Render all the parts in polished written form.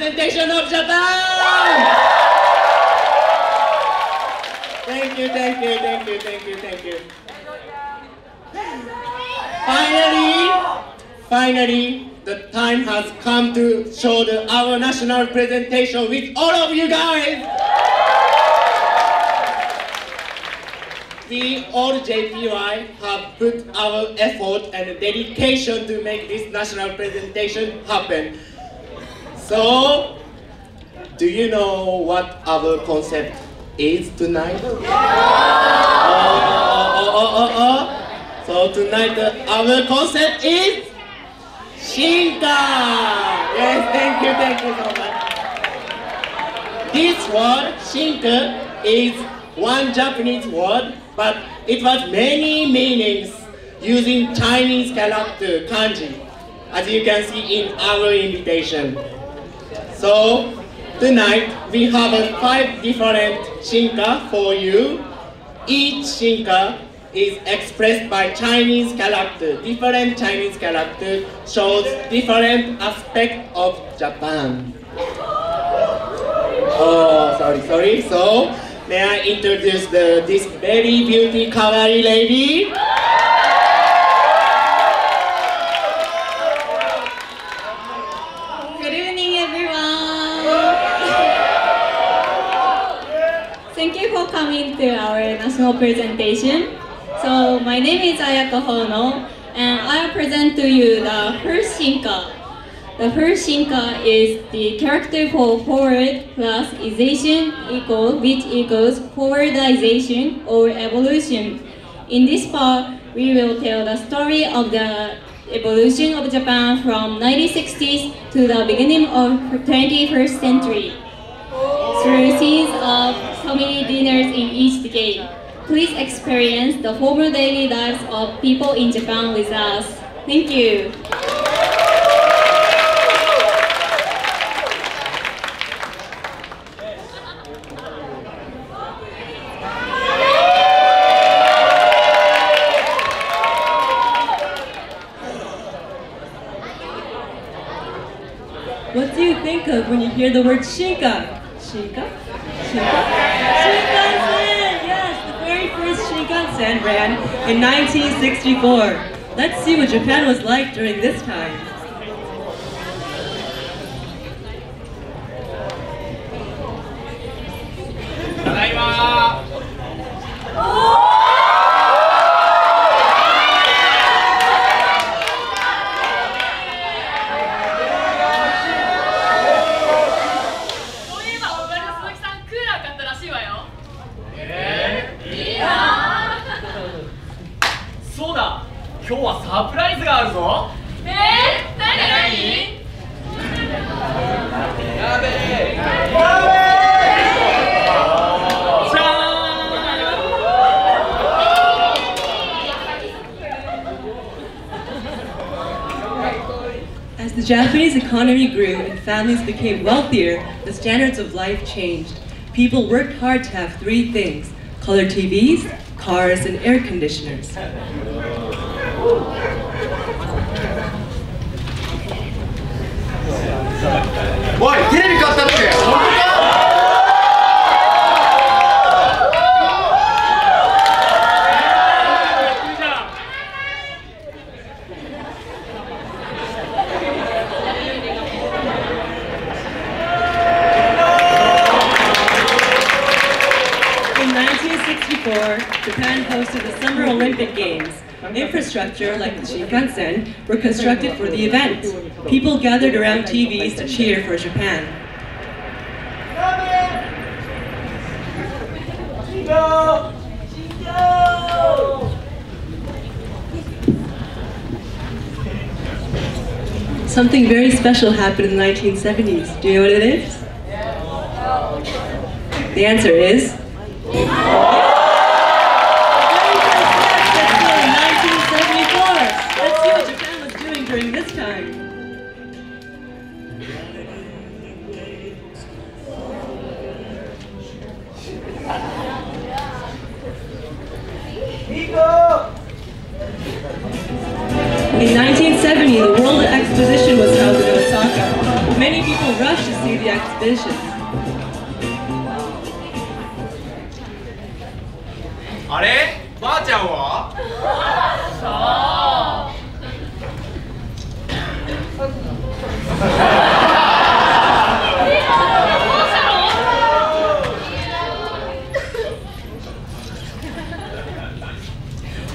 representation of Japan! Thank you, thank you, thank you, thank you, thank you. Finally, the time has come to show our national presentation with all of you guys. We all JPY have put our effort and dedication to make this national presentation happen. So, do you know what our concept is tonight? So tonight our concept is Shinka! Yes, thank you so much. This word, Shinka, is one Japanese word, but it was many meanings using Chinese character, kanji, as you can see in our invitation. So, tonight we have 5 different Shinka for you. Each Shinka is expressed by Chinese character. Different Chinese character shows different aspect of Japan. Oh, sorry. So, may I introduce this very beauty kawaii lady? Good evening, everyone. Thank you for coming to our national presentation. So, my name is Ayako Hono, and I'll present to you the first Shinka. The first Shinka is the character for forward plus ization which equals forwardization or evolution. In this part, we will tell the story of the evolution of Japan from 1960s to the beginning of 21st century through scenes of family dinners in each decade. Please experience the formal daily lives of people in Japan with us. Thank you. What do you think of when you hear the word Shinka? Shinka? Shinkansen! Yes, the very first Shinkansen ran in 1964. Let's see what Japan was like during this time. As the Japanese economy grew and families became wealthier, the standards of life changed. People worked hard to have 3 things: color TVs, cars, and air conditioners. Boy, terebi買ったって。本当か？Japan hosted the Summer Olympic Games. Infrastructure, like the Shinkansen, were constructed for the event. People gathered around TVs to cheer for Japan. Something very special happened in the 1970s. Do you know what it is? The answer is... during this time. In 1970, the World Exposition was held in Osaka. Many people rushed to see the exhibition. あれ、ばあちゃんは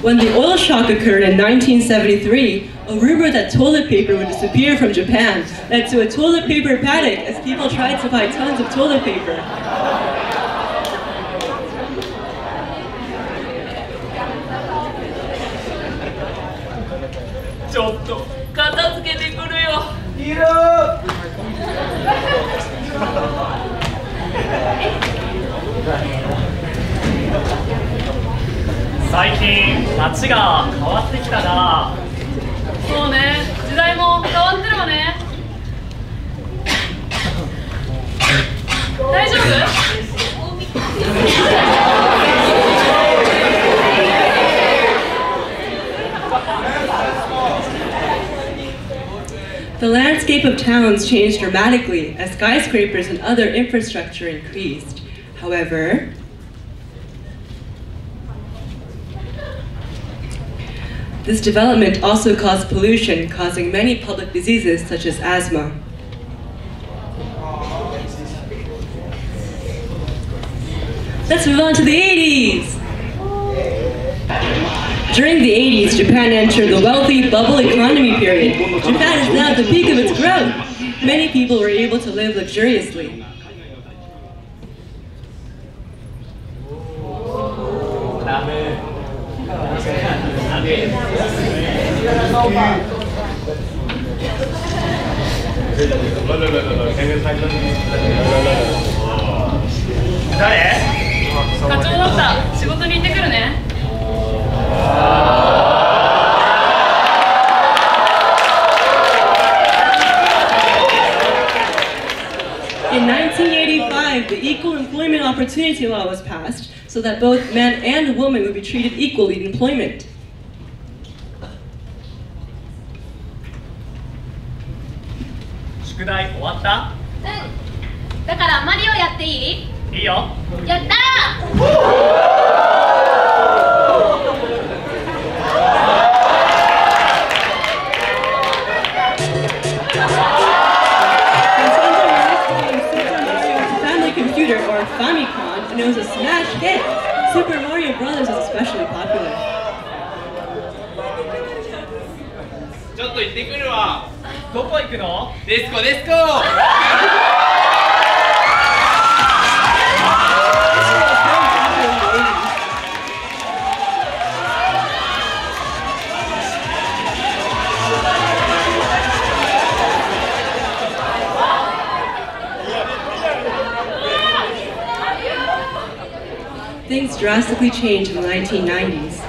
？When the oil shock occurred in 1973, a rumor that toilet paper would disappear from Japan led to a toilet paper panic as people tried to buy tons of toilet paper. ちょっと片付けてくるよ。いる。最近街が変わってきたな。そうね、時代も変わってるわね。大丈夫？The landscape of towns changed dramatically as skyscrapers and other infrastructure increased. However, this development also caused pollution, causing many public diseases such as asthma. Let's move on to the 80s! During the 80s, Japan entered the wealthy bubble economy period. Japan is now at the peak of its growth. Many people were able to live luxuriously. In 1985, the Equal Employment Opportunity Law was passed so that both men and women would be treated equally in employment. 宿題終わった？うん。だからマリオやっていい？いいよ。やったFamily computer or Famicom, and it was a smash hit. Super Mario Brothers was especially popular. ちょっと行ってくるわ。どこ行くの？ディスコディスコ。Things drastically changed in the 1990s.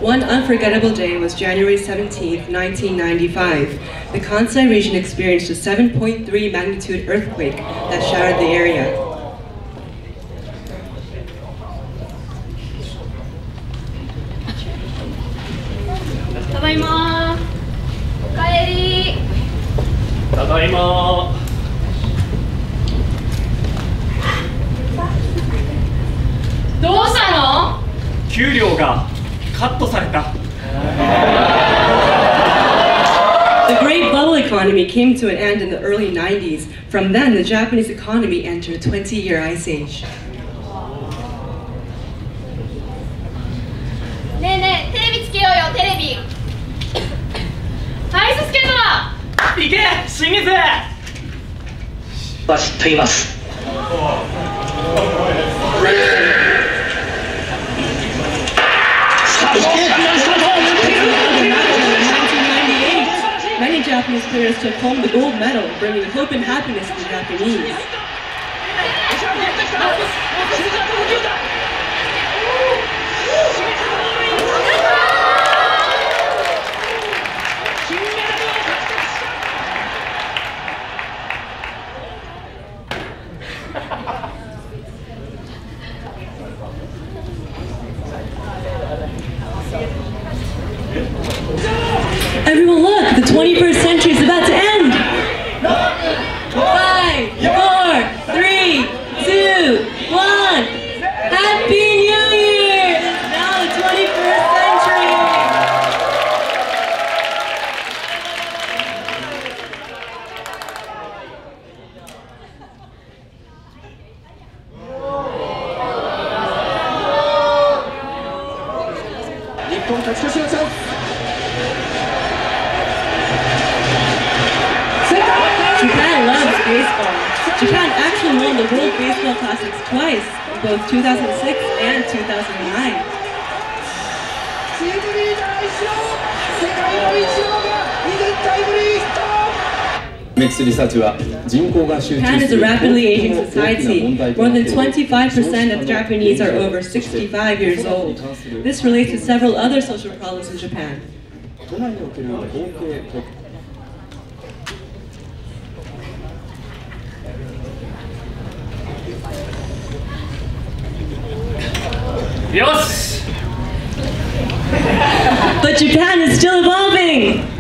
One unforgettable day was January 17, 1995. The Kansai region experienced a 7.3 magnitude earthquake that shattered the area. Tadaima. おかえり。ただいま。どうしたの？給料がカットされた。The great bubble economy came to an end in the early 90s. From then, the Japanese economy entered a 20-year ice age. ねえねえ、テレビつけようよ、テレビ。アイススケートだ。行け、清水。は知っています。Many Japanese players took home the gold medal, bringing hope and happiness to the Japanese. Everyone look, the 21st century is about to end! baseball. Japan actually won the World Baseball Classics twice, in both 2006 and 2009. Japan is a rapidly aging society. More than 25% of Japanese are over 65 years old. This relates to several other social problems in Japan. Yes! But Japan is still evolving!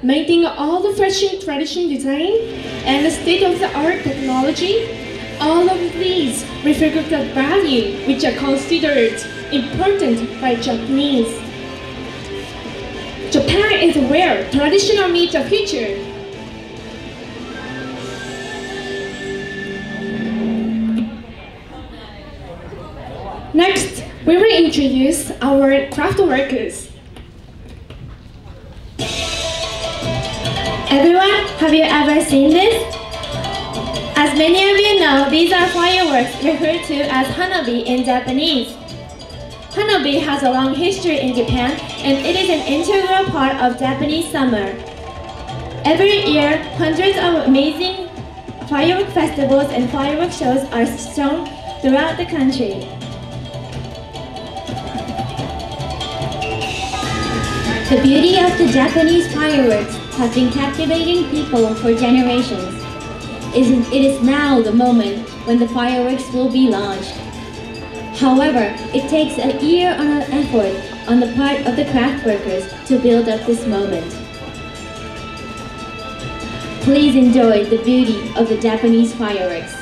Maintaining all the fashion tradition design and the state-of-the-art technology, all of these reflect the value which are considered important by Japanese. Japan is where traditional meets the future. Next, we will introduce our craft workers. Everyone, have you ever seen this? As many of you know, these are fireworks referred to as hanabi in Japanese. Hanabi has a long history in Japan and it is an integral part of Japanese summer. Every year, hundreds of amazing firework festivals and firework shows are shown throughout the country. The beauty of the Japanese fireworks has been captivating people for generations. It is now the moment when the fireworks will be launched. However, it takes a year of effort on the part of the craft workers to build up this moment. Please enjoy the beauty of the Japanese fireworks.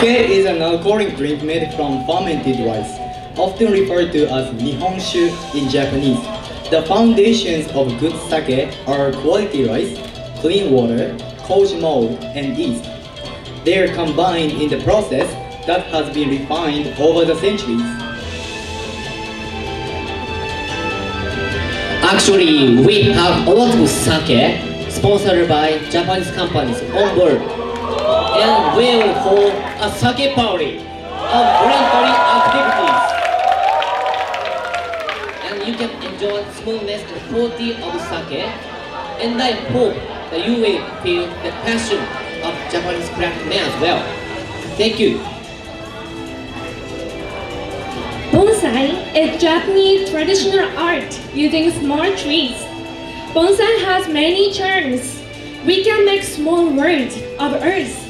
Sake is an alcoholic drink made from fermented rice, often referred to as Nihonshu in Japanese. The foundations of good sake are quality rice, clean water, koji mold, and yeast. They are combined in the process that has been refined over the centuries. Actually, we have a lot of sake sponsored by Japanese companies on board. And we will hold a sake party of voluntary activities. And you can enjoy smoothness and quality of sake. And I hope that you will feel the passion of Japanese craftsmen as well. Thank you. Bonsai is Japanese traditional art using small trees. Bonsai has many charms. We can make small worlds of earth.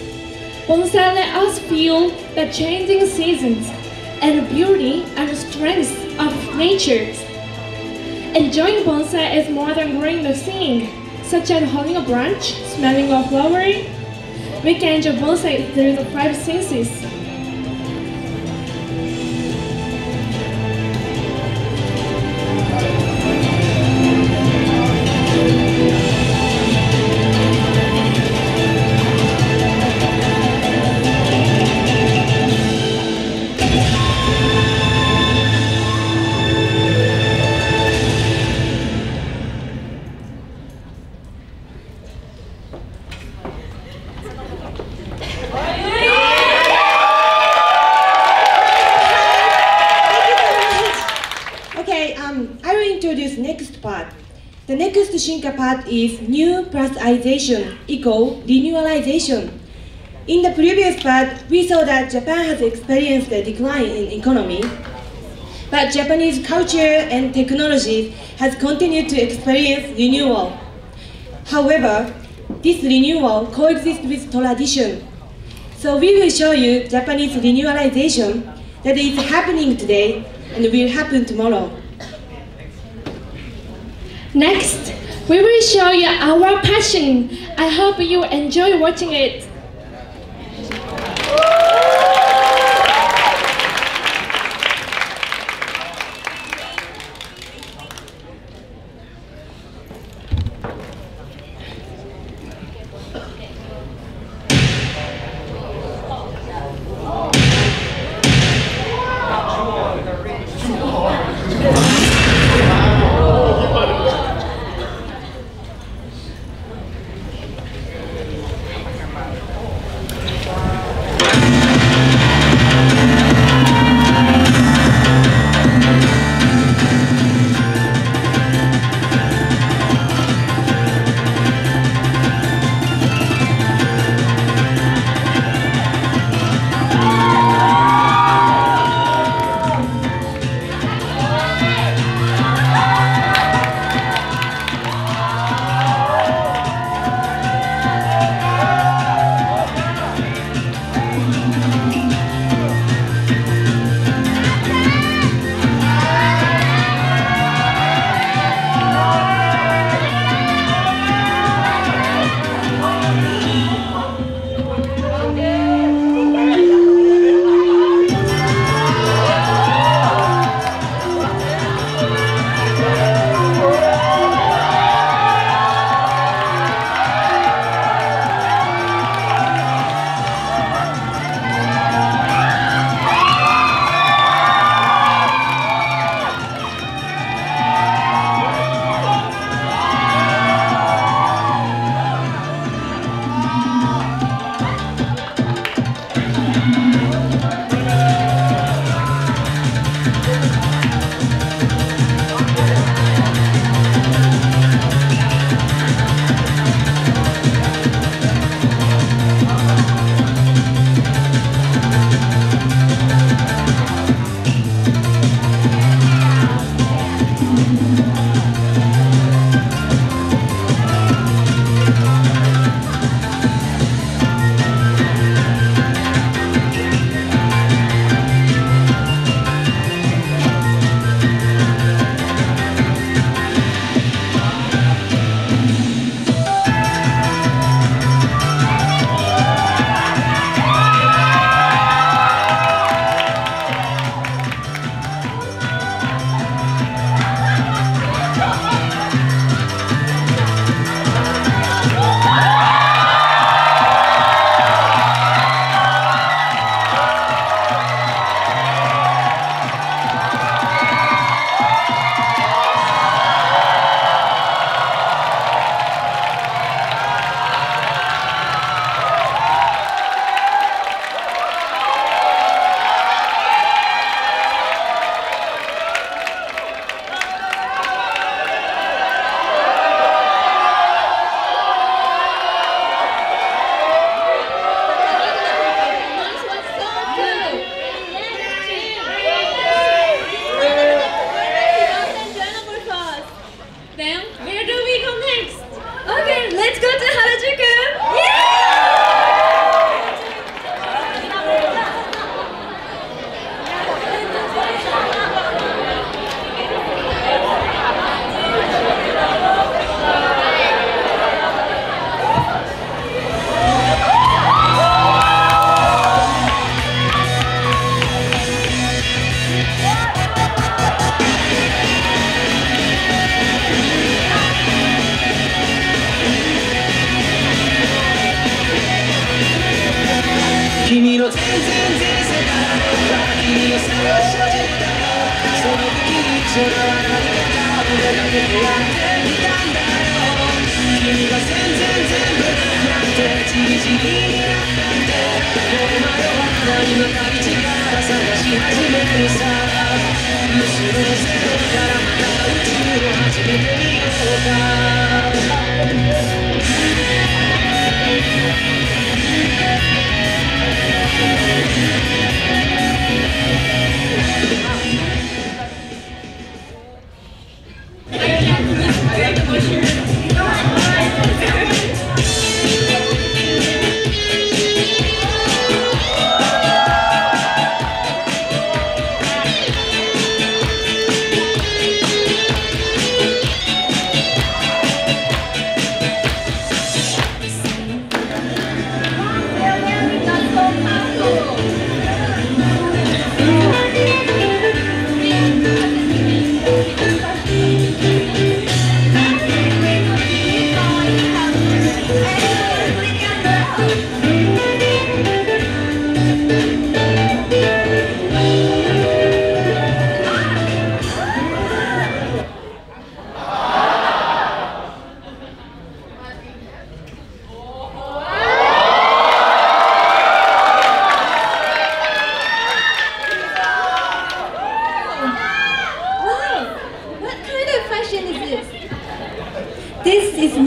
Bonsai let us feel the changing seasons and the beauty and strength of nature. Enjoying bonsai is more than growing the thing, such as holding a branch, smelling a flower. We can enjoy bonsai through the 5 senses. The next Shinka part is new plusization equal renewalization. In the previous part, we saw that Japan has experienced a decline in economy, but Japanese culture and technology has continued to experience renewal. However, this renewal coexists with tradition. So we will show you Japanese renewalization that is happening today and will happen tomorrow. Next, we will show you our passion. I hope you enjoy watching it.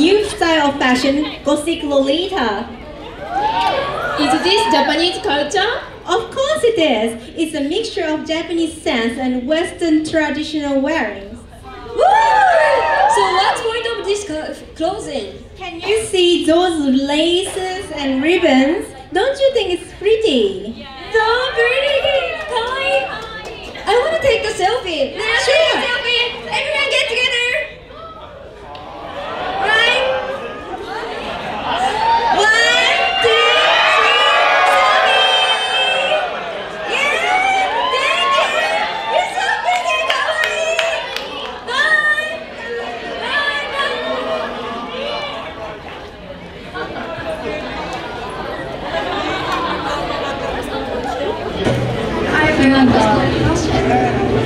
new style of fashion, Gothic Lolita. Is this Japanese culture? Of course it is. It's a mixture of Japanese sense and Western traditional wearings. So what's point of this clothing? Can you see those laces and ribbons? Don't you think it's pretty? So pretty! Kawaii! I want to take a selfie. Let's take a selfie. Everyone get together. Right? 1, 2, 3, selfie! Yeah! Thank you! You're so pretty, kawaii! Bye! Bye!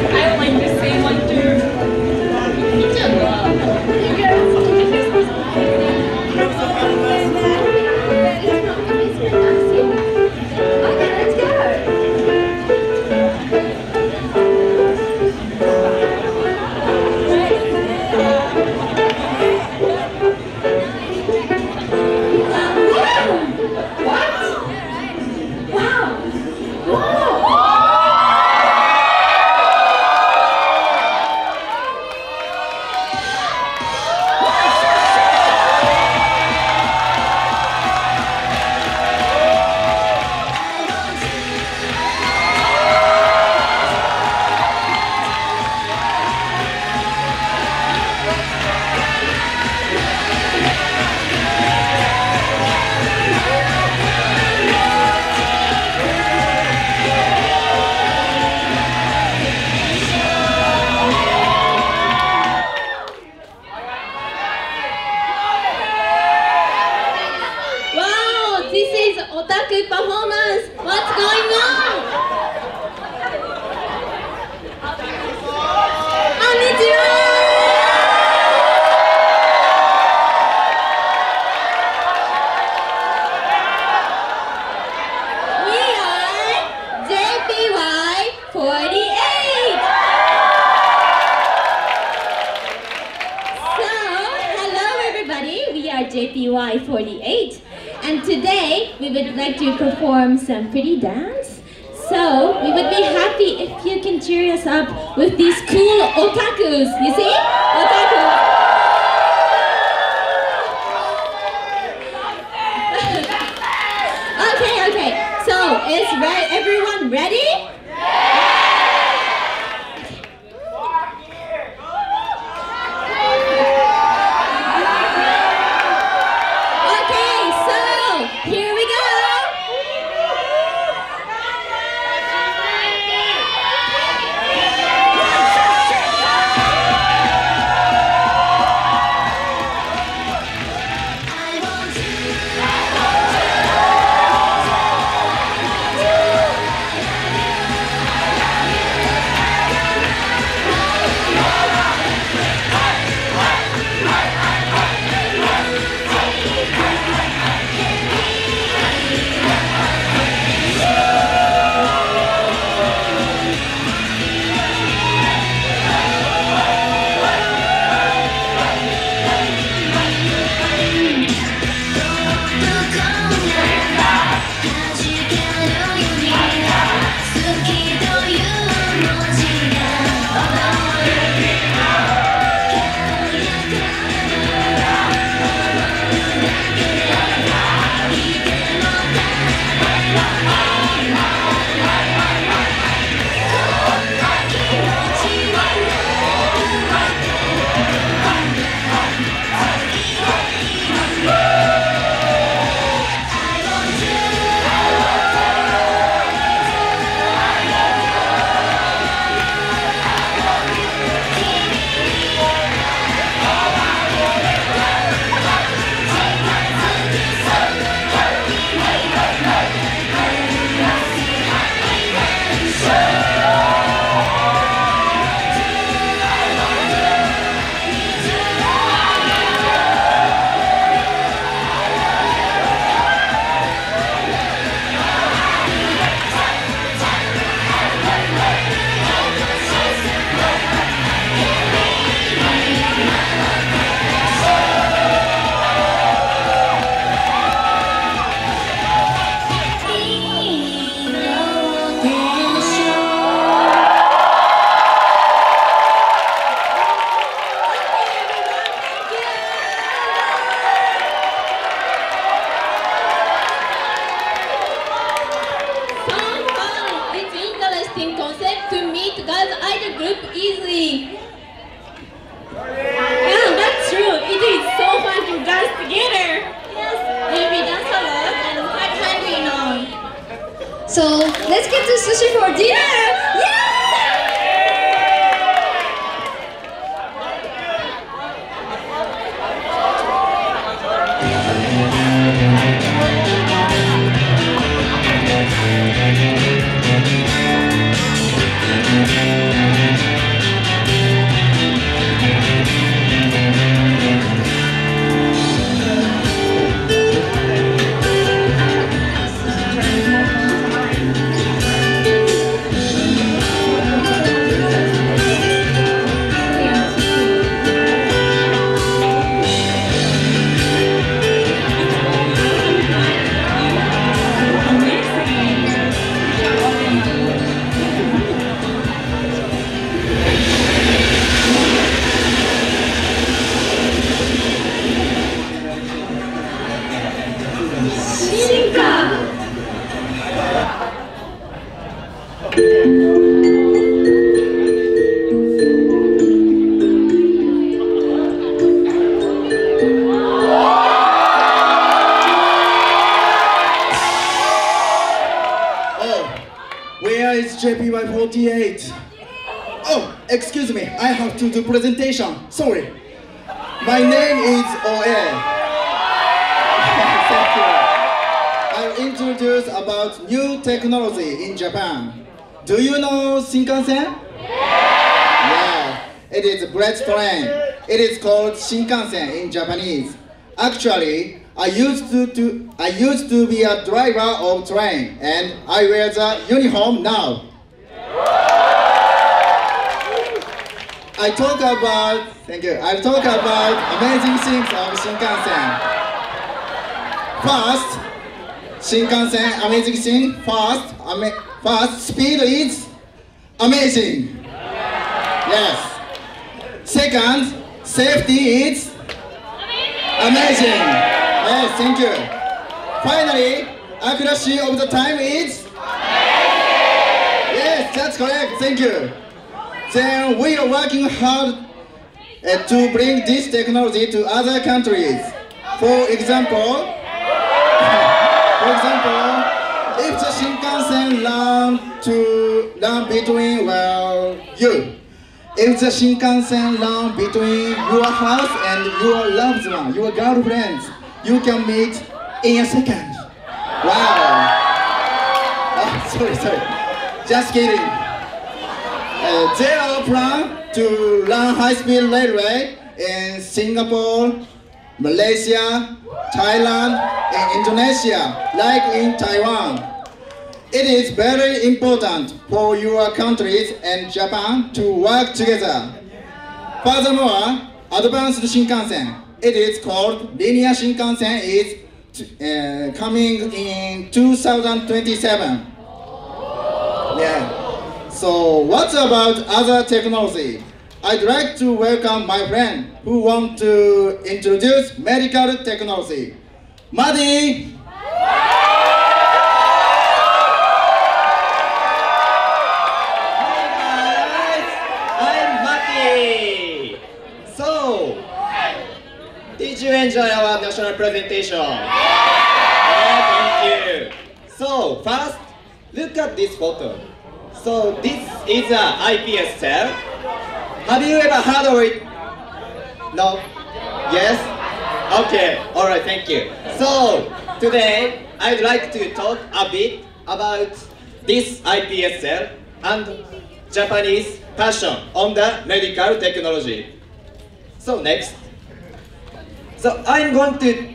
I would like to say one too. Okay, let's go. Wow, this is otaku performance. What's going on? Konnichiwa! We are JPY48. So, hello everybody. We are JPY48. And today, we would like to perform some pretty dance. So, we would be happy if you can cheer us up with these cool otakus. You see? Otakus. Okay. So, is everyone ready? Here we go! group easily. Yeah, that's true. It is so fun to dance together. Yes, we dance a lot and quite hungry now. So let's get to sushi for dinner. Yeah! Where is JPY48? Oh, excuse me, I have to do presentation. Sorry. My name is OA. Thank you. I'll introduce about new technology in Japan. Do you know Shinkansen? Yeah, it is a great train. It is called Shinkansen in Japanese. Actually, I used to be a driver of train, and I wear the uniform now. I talk about amazing things of Shinkansen. First, Shinkansen amazing thing. First, speed is amazing. Yes. Second, safety is amazing. Yes, thank you. Finally, accuracy of the time is yes, that's correct. Thank you. Then we are working hard to bring this technology to other countries. For example, if the Shinkansen run between if the Shinkansen run between your house and your loved one, your girlfriends, you can meet in a second. Wow. Oh, sorry. Just kidding. There are plans to run high-speed railway in Singapore, Malaysia, Thailand, and Indonesia, like in Taiwan. It is very important for your countries and Japan to work together. Furthermore, advanced Shinkansen, it is called linear Shinkansen, is coming in 2027. Yeah. So what about other technology? I'd like to welcome my friend who wants to introduce medical technology. Maddie! Did you enjoy our national presentation? Yeah, thank you. So first, look at this photo. So this is an IPS cell. Have you ever heard of it? No? Yes? Okay, alright, thank you. So today, I'd like to talk a bit about this IPS cell and Japanese passion on the medical technology. So next. So I'm going to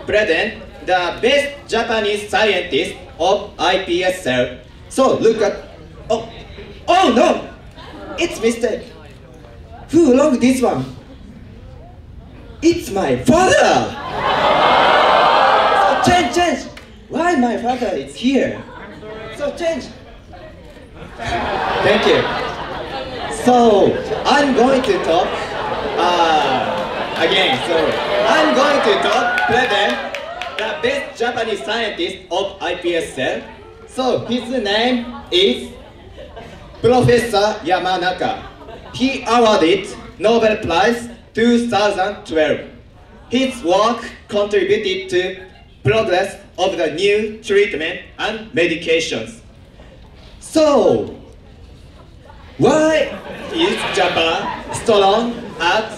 present the best Japanese scientist of IPS cell. So look at, oh no, it's mistake. Who wrote this one? It's my father. So change. Why my father is here? So change. Thank you. So I'm going to talk. I'm going to present the best Japanese scientist of IPS cell. So his name is Professor Yamanaka. He awarded Nobel Prize 2012. His work contributed to progress of the new treatment and medications. So, why is Japan strong at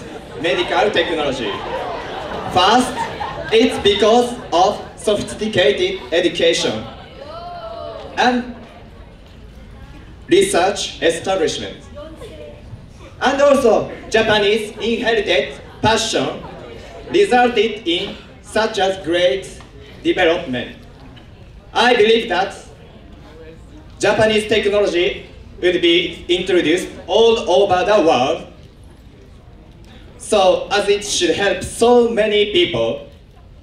medical technology? First, it's because of sophisticated education and research establishment. And also, Japanese inherited passion resulted in such a great development. I believe that Japanese technology will be introduced all over the world, so as it should help so many people,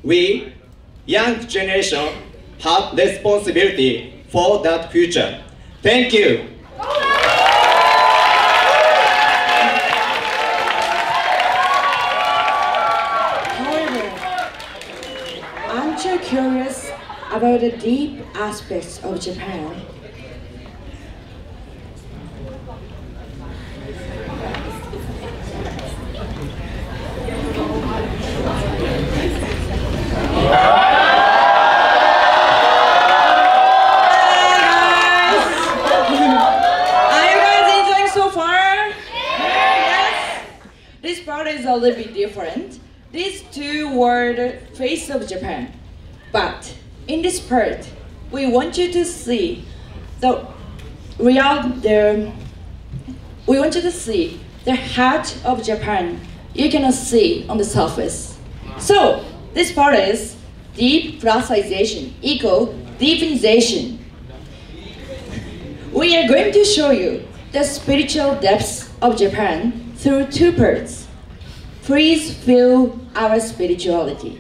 we, young generation, have responsibility for that future. Thank you. However, I'm too curious about the deep aspects of Japan. This part is a little bit different. These two were the face of Japan. But in this part, we want you to see the heart of Japan you cannot see on the surface. So this part is deep plasticization equal deepenization. We are going to show you the spiritual depths of Japan through two parts. Please feel our spirituality.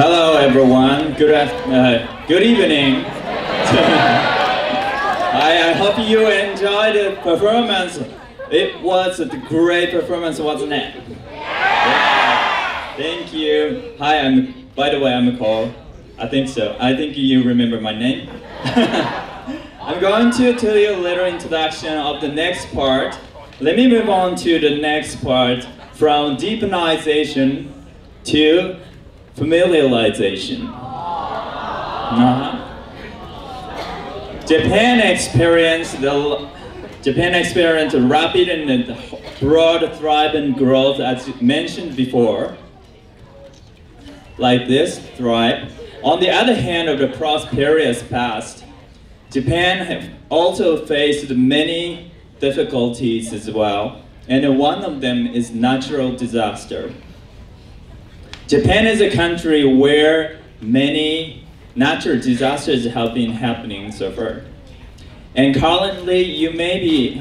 Hello everyone, good evening. I hope you enjoyed the performance. It was a great performance, wasn't it? Yeah. Thank you. Hi, by the way, I'm Cole. I think so. I think you remember my name. I'm going to tell you a little introduction of the next part. Let me move on to the next part, from deepenization to familiarization. Japan experienced rapid and broad thriving growth, as mentioned before, like this, thrive. On the other hand, of the prosperous past, Japan have also faced many difficulties as well, and one of them is natural disaster. Japan is a country where many natural disasters have been happening so far. And currently, you may be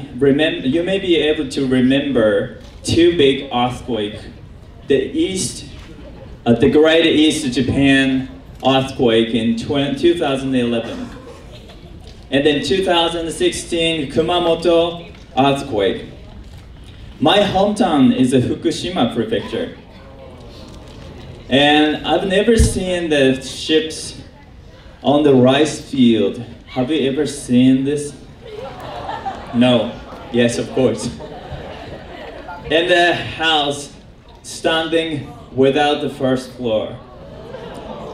able to remember two big earthquakes: the Great East Japan earthquake in 2011, and then 2016 Kumamoto earthquake. My hometown is the Fukushima prefecture, and I've never seen the ships on the rice field. Have you ever seen this? No. Yes, of course. And the house standing without the first floor.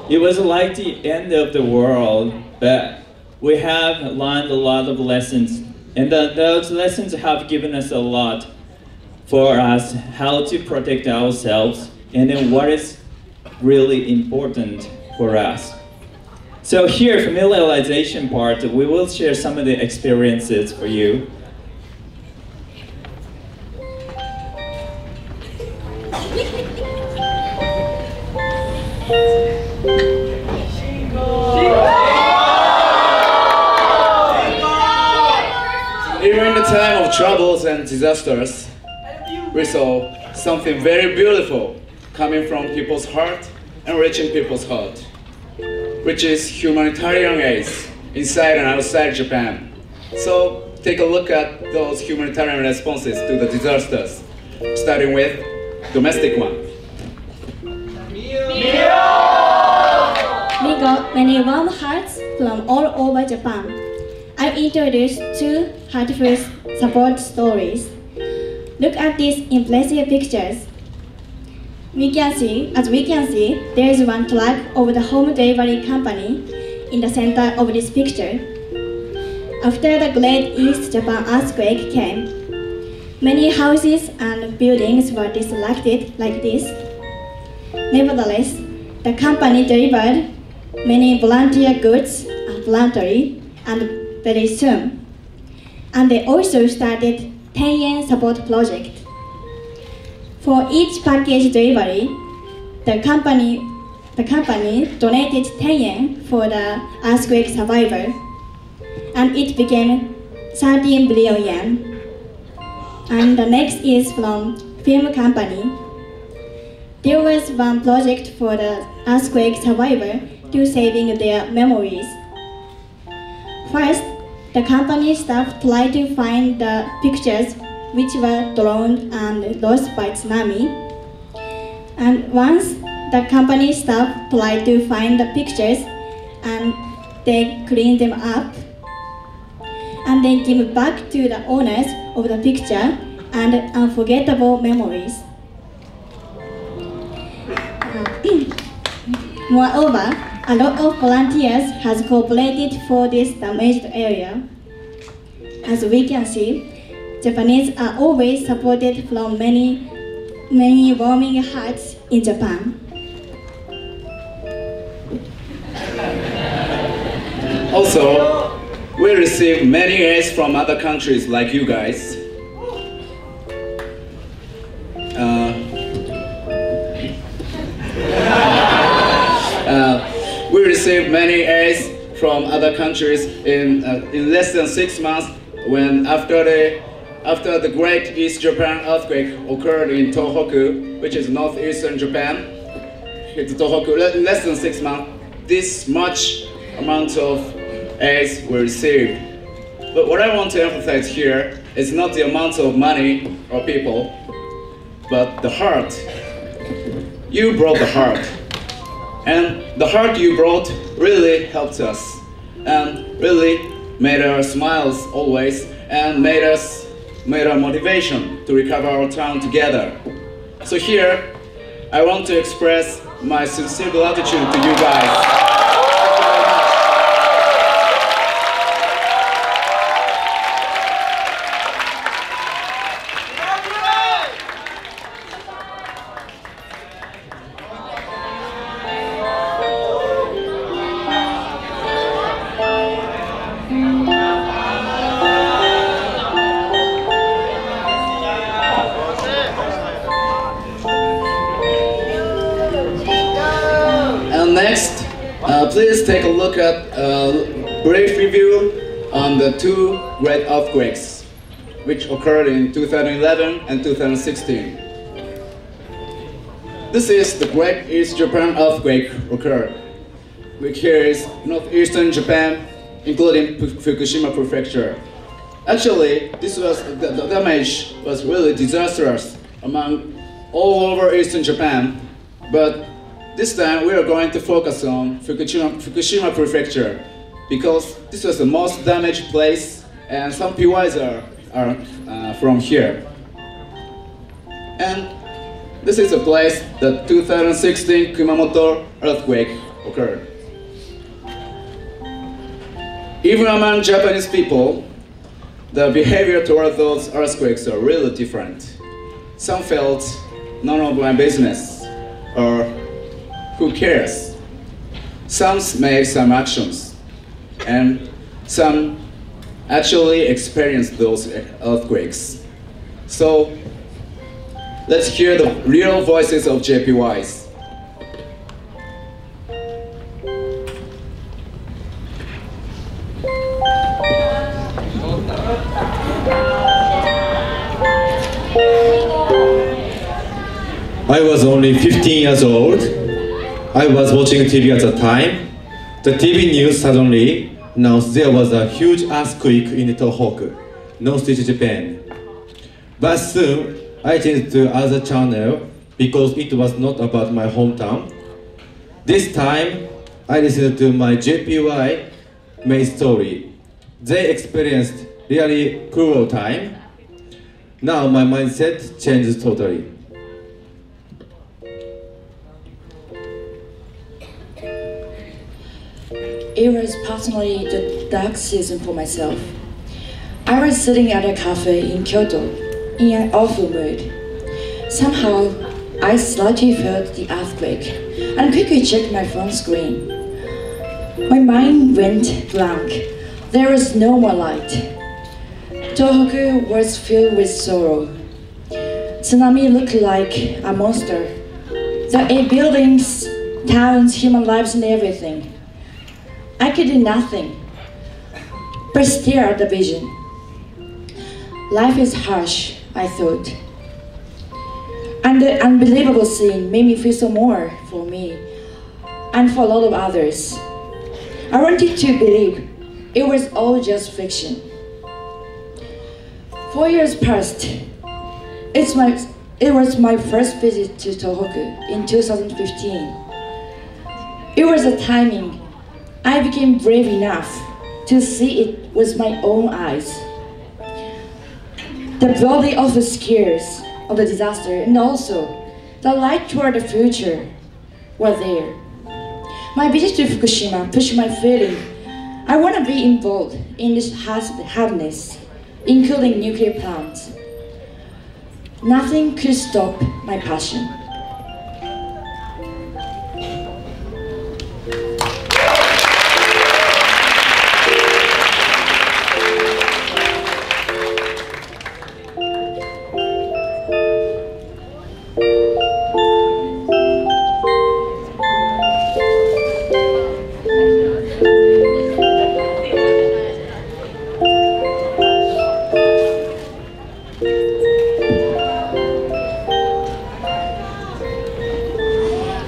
It was like the end of the world, but we have learned a lot of lessons, and those lessons have given us a lot for us how to protect ourselves and then what is really important for us. So here, familiarization part, we will share some of the experiences for you. During the time of troubles and disasters, we saw something very beautiful coming from people's heart and reaching people's heart, which is humanitarian aid inside and outside Japan. So take a look at those humanitarian responses to the disasters, starting with domestic one. We got many warm hearts from all over Japan. I've introduced two heartfelt support stories. Look at these impressive pictures. As we can see, there is one truck of the home delivery company in the center of this picture. After the Great East Japan earthquake came, many houses and buildings were disrupted like this. Nevertheless, the company delivered many volunteer goods promptly and very soon. And they also started 10-yen support project. For each package delivery, the company donated 10 yen for the earthquake survivor, and it became 13 billion yen. And the next is from film company. There was one project for the earthquake survivor to saving their memories. First, the company staff tried to find the pictures which were drowned and lost by tsunami. And once the company staff tried to find the pictures and they cleaned them up and then give back to the owners of the picture and unforgettable memories. Moreover, a lot of volunteers has cooperated for this damaged area. As we can see, Japanese are always supported from many warming hearts in Japan. Also, we receive many aids from other countries like you guys. We received many aids from other countries in less than 6 months when after the Great East Japan earthquake occurred in Tohoku, which is northeastern Japan. here to Tohoku, less than 6 months, this much amount of aids were received. But what I want to emphasize here is not the amount of money or people, but the heart. You brought the heart. And the heart you brought really helped us and really made our smiles always and made our motivation to recover our town together. So here, I want to express my sincere gratitude to you guys. Next, please take a look at a brief review on the 2 great earthquakes which occurred in 2011 and 2016. This is the Great East Japan earthquake occurred, which here is northeastern Japan, including Fukushima Prefecture. Actually, the damage was really disastrous among all over eastern Japan, but this time we are going to focus on Fukushima Prefecture because this was the most damaged place and some PYs are from here. And this is a place that 2016 Kumamoto earthquake occurred. Even among Japanese people, the behavior toward those earthquakes are really different. Some felt none of my business or who cares? Some made some actions, and some actually experienced those earthquakes. So, let's hear the real voices of JPYs. I was only 15 years old. I was watching TV at the time. The TV news suddenly announced there was a huge earthquake in Tohoku, northeast Japan. But soon, I changed to other channel because it was not about my hometown. This time, I listened to my JPY main story. They experienced really cruel time. Now my mindset changed totally. It was personally the dark season for myself. I was sitting at a cafe in Kyoto in an awful mood. Somehow, I slightly felt the earthquake and quickly checked my phone screen. My mind went blank. There was no more light. Tohoku was filled with sorrow. Tsunami looked like a monster. The 8 buildings, towns, human lives and everything. I could do nothing but stare at the vision. Life is harsh, I thought. And the unbelievable scene made me feel so more for me and for a lot of others. I wanted to believe it was all just fiction. 4 years passed. It was my first visit to Tohoku in 2015. It was a timing. I became brave enough to see it with my own eyes. The body of the scares of the disaster and also the light toward the future were there. My visit to Fukushima pushed my feeling. I want to be involved in this hazardness, including nuclear plants. Nothing could stop my passion.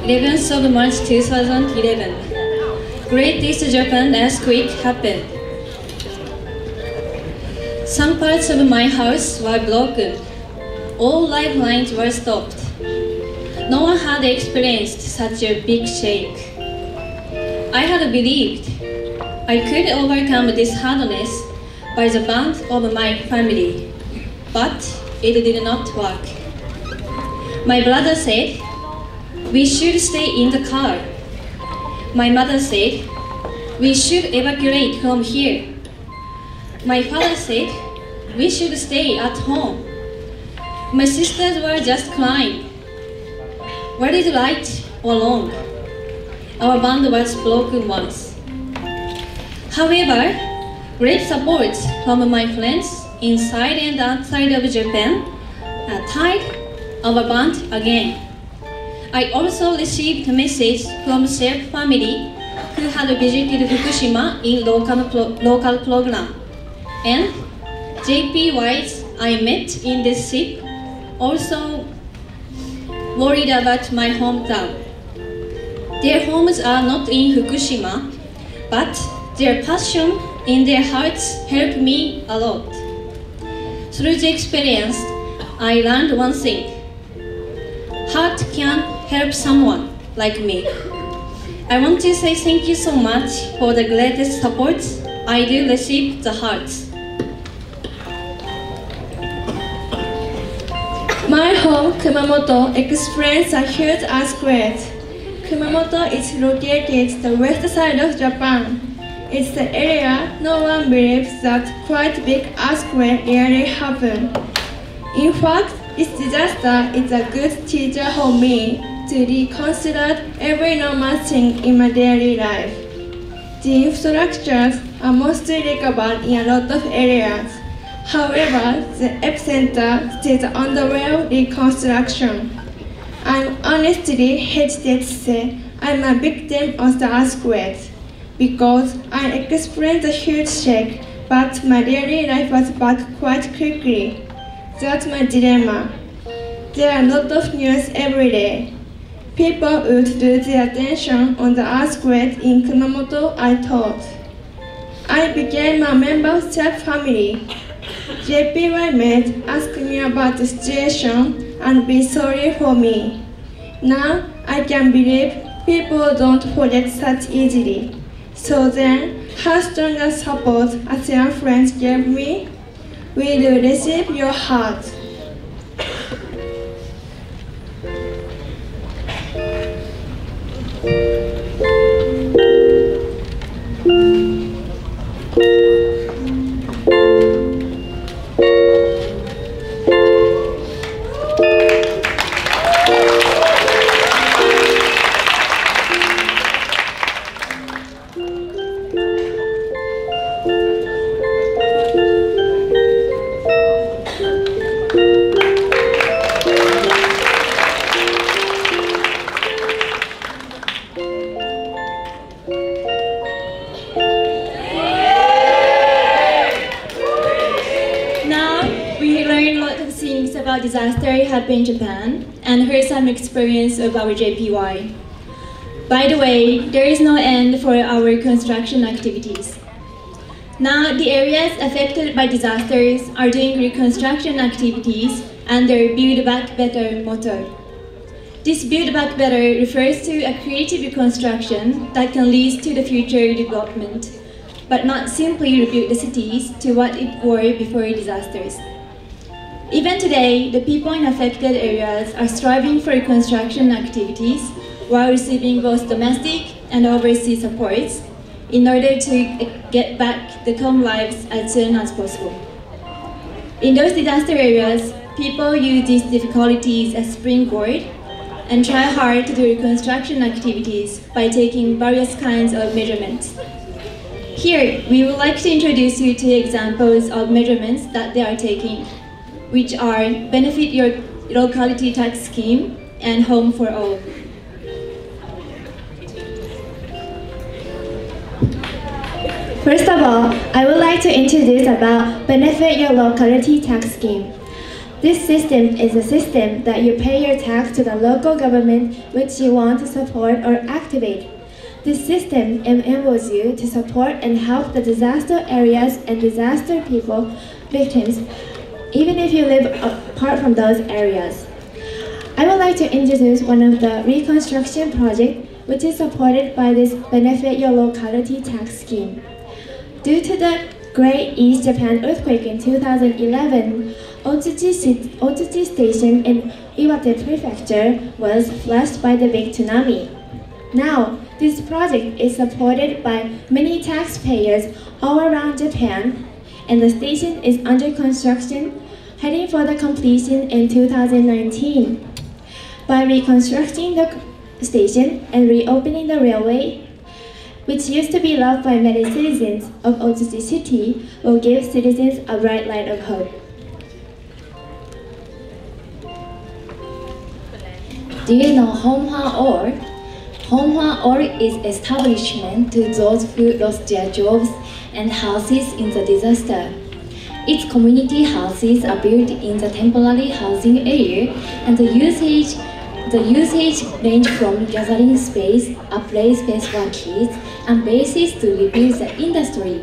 11th of March 2011. Great East Japan earthquake happened. Some parts of my house were broken. All lifelines were stopped. No one had experienced such a big shake. I had believed I could overcome this hardness by the bond of my family, but it did not work. My brother said, "We should stay in the car." My mother said, "We should evacuate from here." My father said, "We should stay at home." My sisters were just crying. Was it right or wrong? Our bond was broken once. However, great support from my friends inside and outside of Japan tied our bond again. I also received a message from SSEAYP family who had visited Fukushima in local program. And JPYs I met in this ship also worried about my hometown. Their homes are not in Fukushima, but their passion in their hearts helped me a lot. Through the experience, I learned one thing. Heart can help someone like me. I want to say thank you so much for the greatest support I do receive the hearts. My home, Kumamoto, experienced a huge earthquake. Kumamoto is located the west side of Japan. It's the area no one believes that quite big earthquake really happen. In fact, this disaster is a good teacher for me to reconsider every normal thing in my daily life. The infrastructures are mostly recovered in a lot of areas. However, the epicenter still underway reconstruction. I'm honestly hesitant to say I'm a victim of the earthquake because I experienced a huge shake, but my daily life was back quite quickly. That's my dilemma. There are a lot of news every day. People would lose their attention on the earthquake in Kumamoto, I thought. I became a member of SSEAYP family. JPY mate asked me about the situation and be sorry for me. Now I can believe people don't forget such easily. So then, how strong a support ASEAN friends gave me? We will receive your heart. Disaster happened in Japan and heard some experience of our JPY. By the way, there is no end for our construction activities. Now the areas affected by disasters are doing reconstruction activities under Build Back Better motto. This Build Back Better refers to a creative reconstruction that can lead to the future development, but not simply rebuild the cities to what it were before disasters. Even today, the people in affected areas are striving for reconstruction activities while receiving both domestic and overseas supports in order to get back their home lives as soon as possible. In those disaster areas, people use these difficulties as springboard and try hard to do reconstruction activities by taking various kinds of measurements. Here, we would like to introduce you to examples of measurements that they are taking, which are Benefit Your Locality Tax Scheme and Home for All. First of all, I would like to introduce about Benefit Your Locality Tax Scheme. This system is a system that you pay your tax to the local government which you want to support or activate. This system enables you to support and help the disaster areas and disaster people, victims, even if you live apart from those areas. I would like to introduce one of the reconstruction projects which is supported by this Benefit Your Locality tax scheme. Due to the Great East Japan earthquake in 2011, Otsuchi Station in Iwate Prefecture was flushed by the big tsunami. Now, this project is supported by many taxpayers all around Japan, and the station is under construction, heading for the completion in 2019. By reconstructing the station and reopening the railway, which used to be loved by many citizens of Otsuchi City, will give citizens a bright light of hope. Do you know Honghwa-Or? Honghwa-Or is establishment to those who lost their jobs and houses in the disaster. Its community houses are built in the temporary housing area, and the usage range from gathering space, a play space for kids, and bases to rebuild the industry.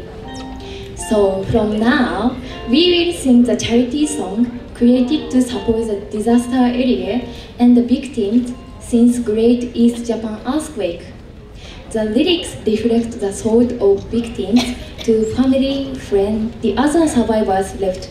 So from now, we will sing the charity song created to support the disaster area and the victims since Great East Japan earthquake. The lyrics reflect the thought of victims to family, friends, the other survivors left.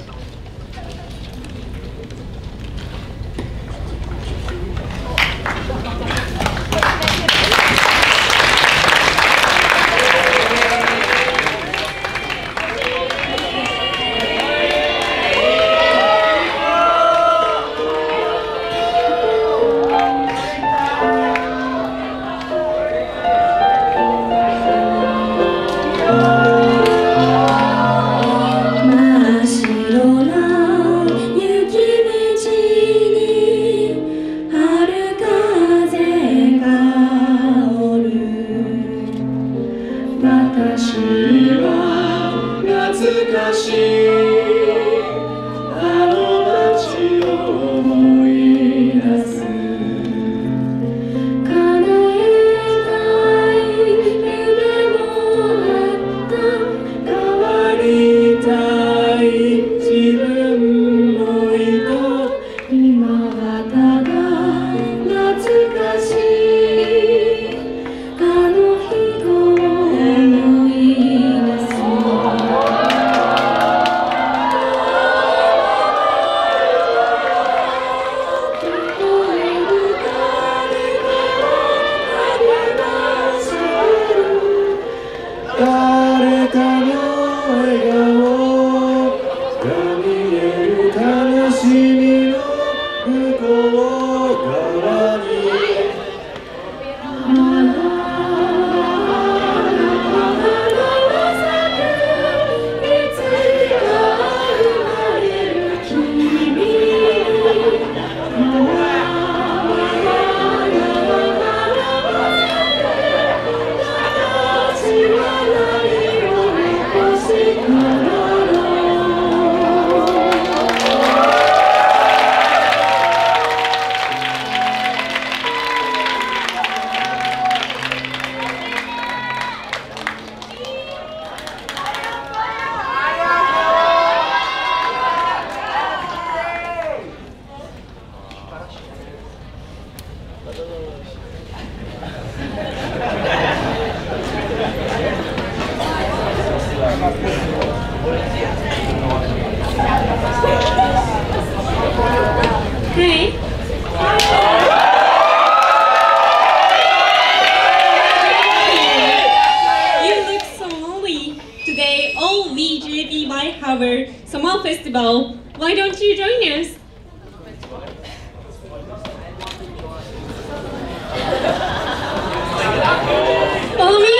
Summer Festival. Why don't you join us? Follow me.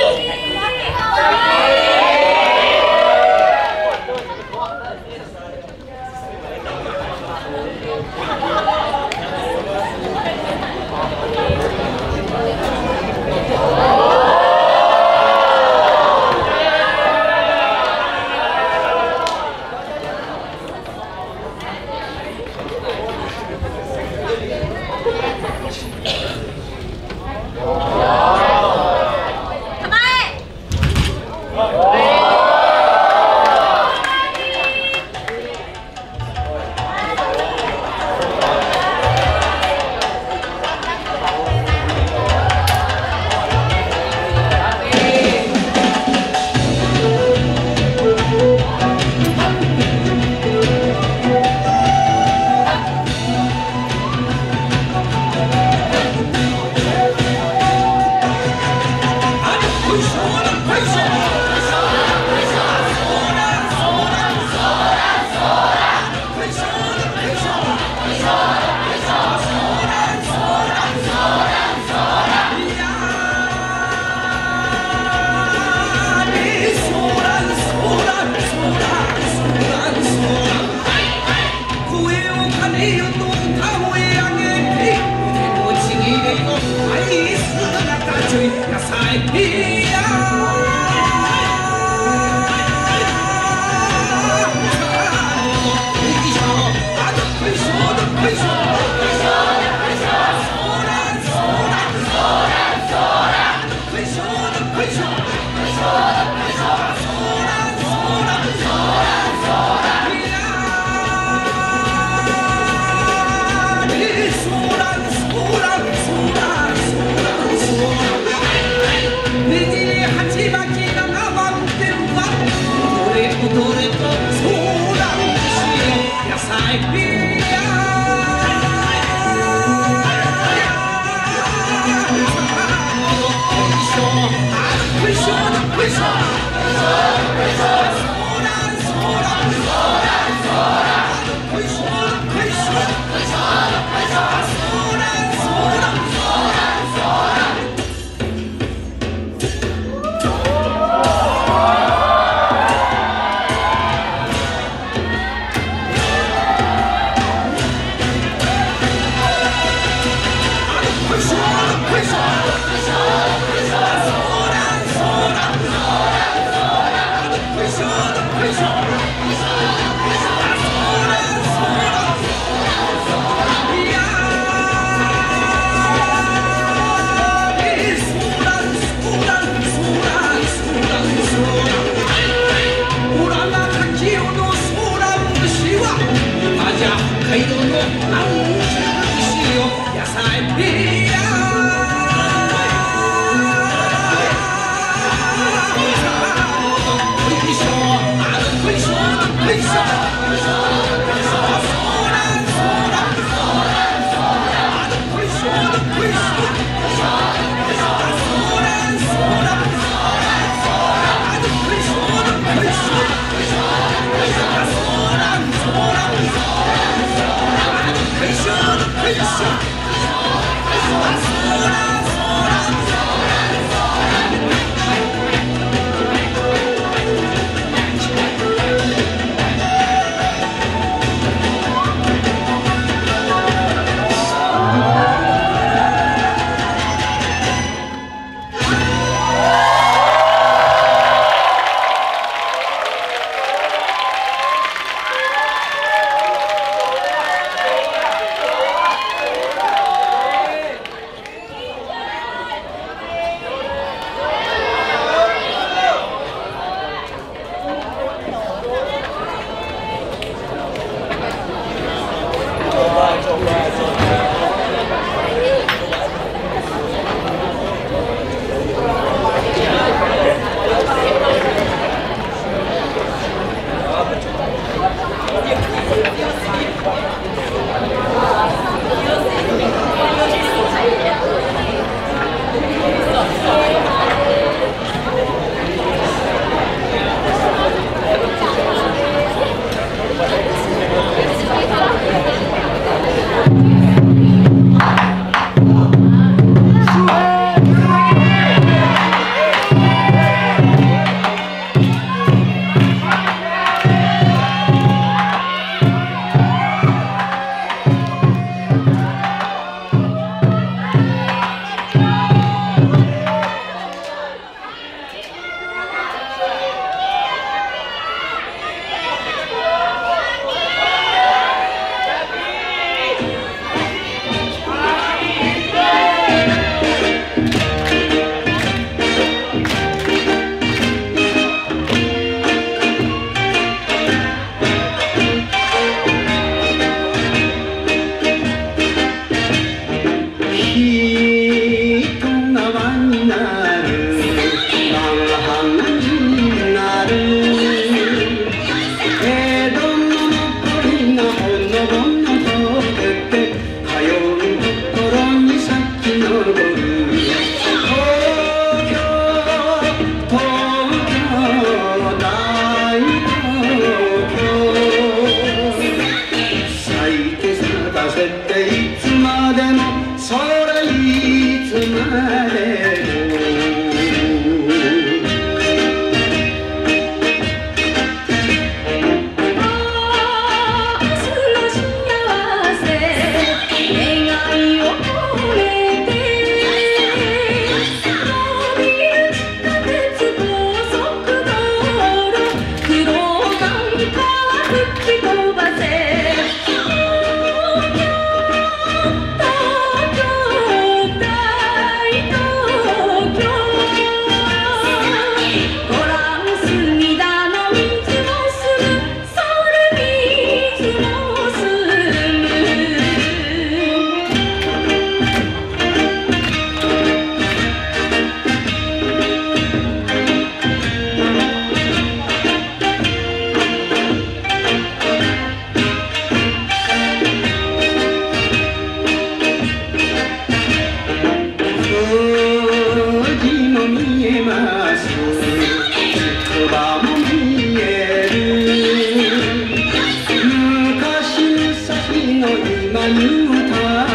の今に歌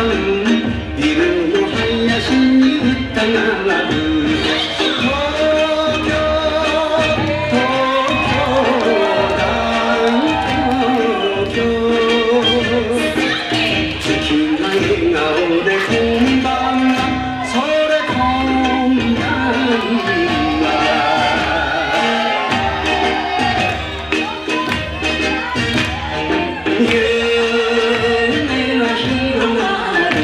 うビルの林に歌が並ぶ東京東京月が笑顔でこんばんはそれこんばんは夢が広がる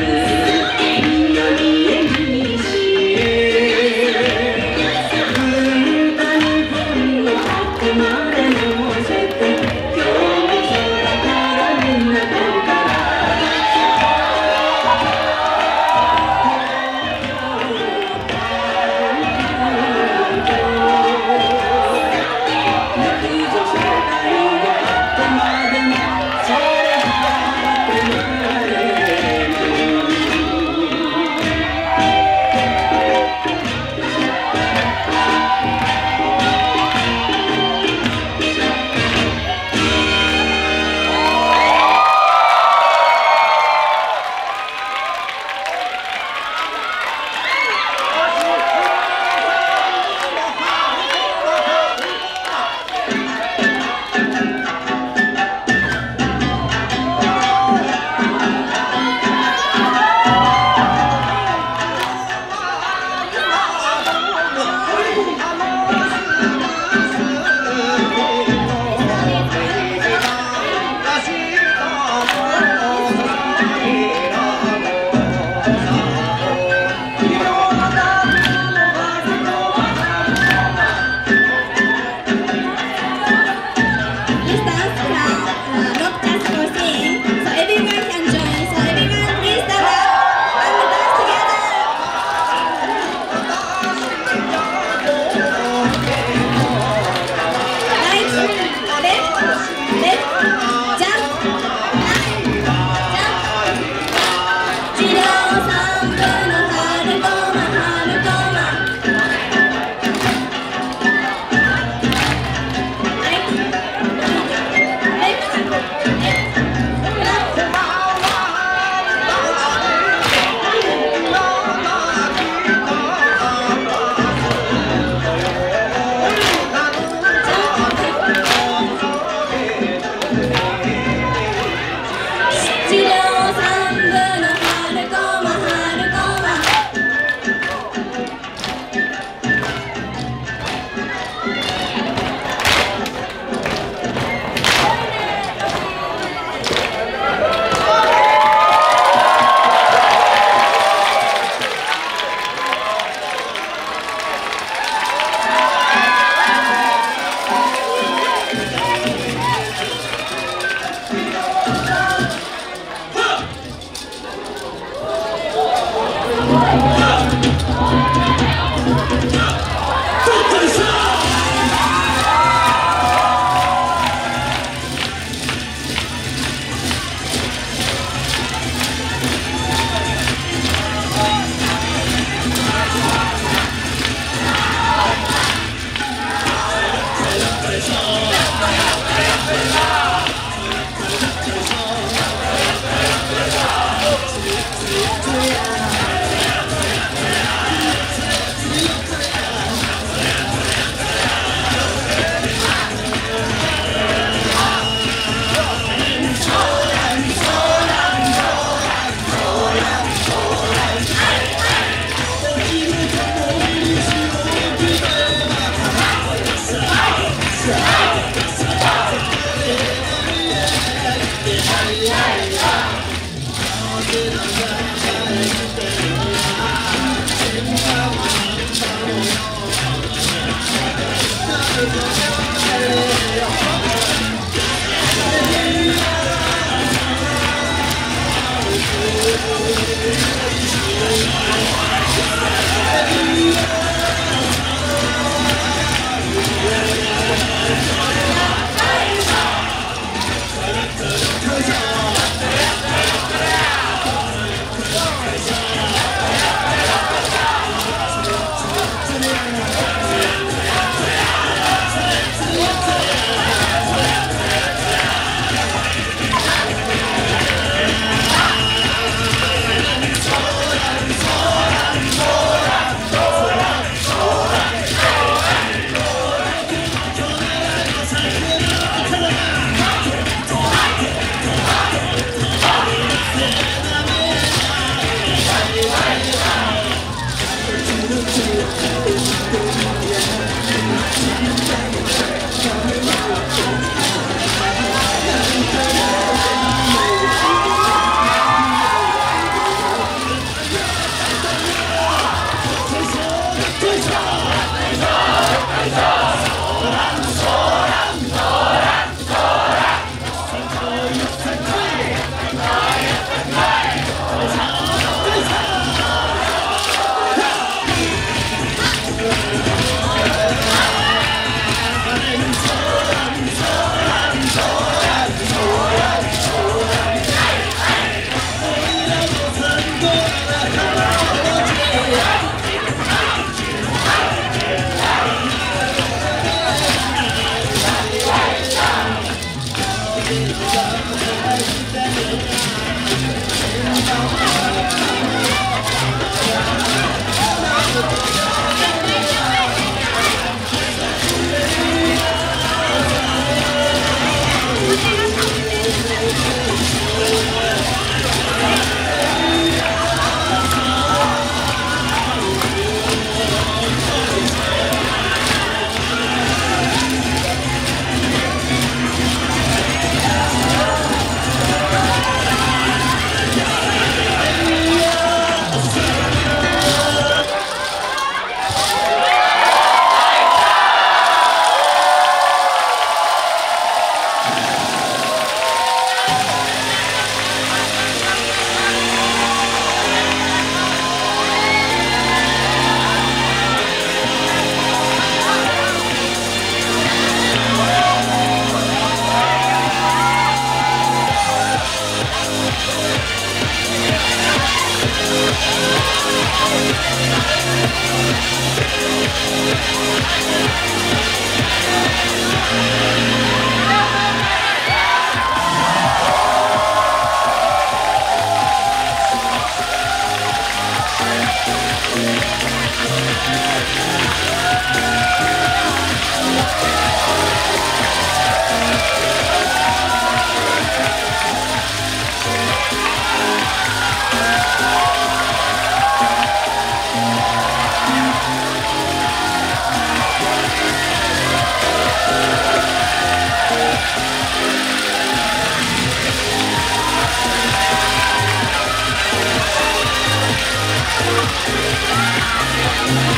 南へ西へ文化日本のここまで乗せて今日も空からみんなとから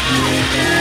Thank you.